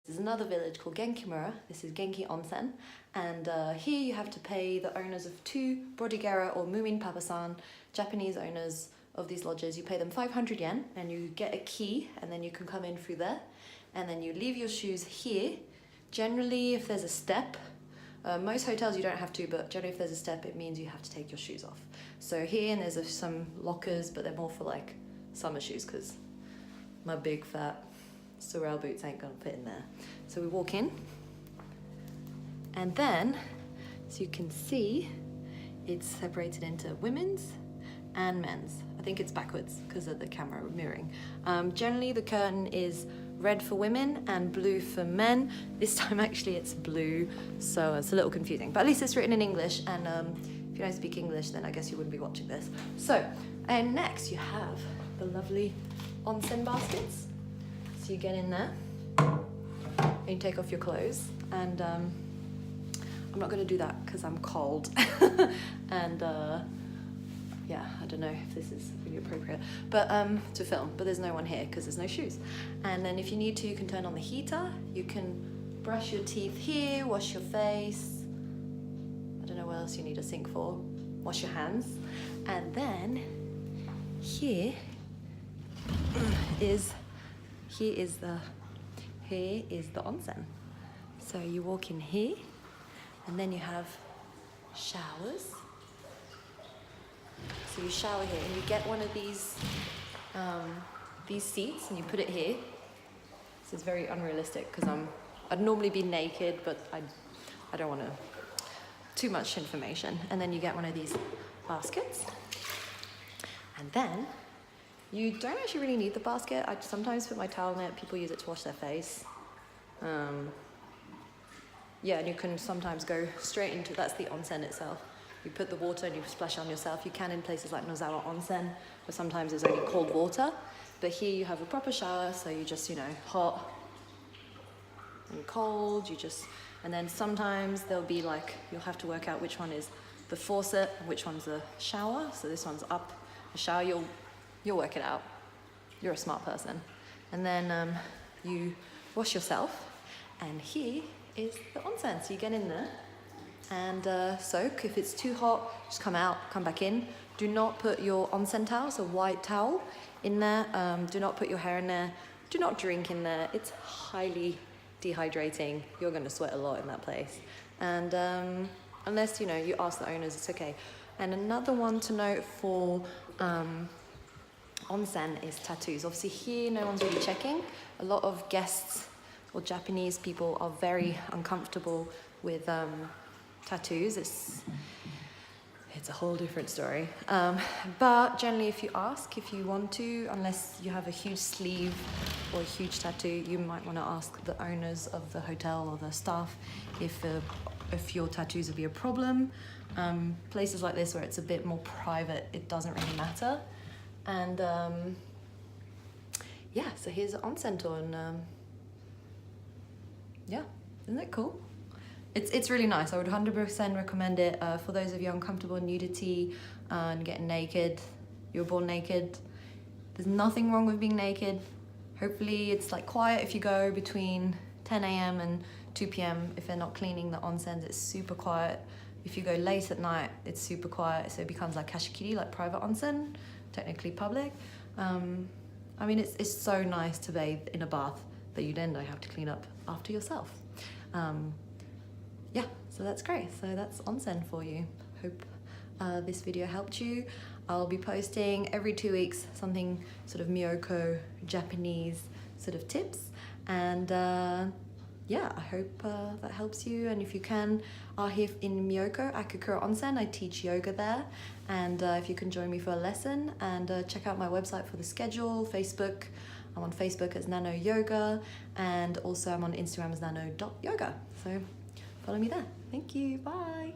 There's another village called Genkimura. This is Genki Onsen, and here you have to pay the owners of 2 Bordigera or Mumin Papasan, Japanese owners of these lodges. You pay them 500 yen and you get a key, and then you can come in through there, and then you leave your shoes here. Generally, if there's a step, most hotels you don't have to, but generally if there's a step, it means you have to take your shoes off. So here, and there's some lockers, but they're more for like summer shoes because my big fat Sorel boots ain't gonna fit in there. So we walk in, and then, so you can see, it's separated into women's and men's. I think it's backwards because of the camera mirroring. Generally the curtain is red for women and blue for men. This time actually it's blue, so it's a little confusing, but at least it's written in English, and if you don't speak English, then I guess you wouldn't be watching this. So, and next you have the lovely Onsen Baskets. So you get in there and you take off your clothes, and I'm not going to do that because I'm cold and yeah, I don't know if this is really appropriate but to film, but there's no one here because there's no shoes. And then if you need to, you can turn on the heater, you can brush your teeth here, wash your face, I don't know what else you need a sink for, wash your hands, and then here is the onsen. So you walk in here, and then you have showers. So you shower here, and you get one of these seats, and you put it here. This is very unrealistic because I'd normally be naked, but I don't want too much information. And then you get one of these baskets, and then you don't actually really need the basket. I sometimes put my towel in it. People use it to wash their face. Yeah, and you can sometimes go straight into, that's the onsen itself. You put the water and you splash on yourself. You can in places like Nozawa Onsen, where sometimes there's only cold water. But here you have a proper shower, so you just, hot and cold, and then sometimes there'll be like, you'll have to work out which one is the faucet and which one's the shower. So this one's up, the shower, you'll work it out. You're a smart person. And then you wash yourself, and here is the onsen. So you get in there and soak. If it's too hot, just come out, come back in. Do not put your onsen towel, so white towel, in there. Do not put your hair in there. Do not drink in there. It's highly dehydrating. You're gonna sweat a lot in that place. And unless, you ask the owners, it's okay. And another one to note for onsen is tattoos. Obviously here no one's really checking. A lot of guests or Japanese people are very uncomfortable with tattoos. It's a whole different story. But generally if you ask, if you want to, unless you have a huge sleeve or a huge tattoo, you might want to ask the owners of the hotel or the staff if your tattoos would be a problem. Places like this where it's a bit more private, it doesn't really matter. And yeah, so here's an onsen tour, and yeah, isn't that cool? It's really nice. I would 100% recommend it for those of you uncomfortable in nudity and getting naked. You were born naked. There's nothing wrong with being naked. Hopefully it's like quiet if you go between 10 AM and 2 PM. If they're not cleaning the onsens, it's super quiet. If you go late at night, it's super quiet, so it becomes like kashikiri, like private onsen, technically public. I mean, it's so nice to bathe in a bath that you then don't have to clean up after yourself. Yeah, so that's great. So that's onsen for you. Hope this video helped you. I'll be posting every 2 weeks something sort of Miyoko Japanese sort of tips, and yeah, I hope that helps you. And if you are here in Miyoko, Akakura Onsen, I teach yoga there. And if you can join me for a lesson, and check out my website for the schedule, Facebook. I'm on Facebook as Nano Yoga, and also I'm on Instagram as nano.yoga. So follow me there. Thank you, bye.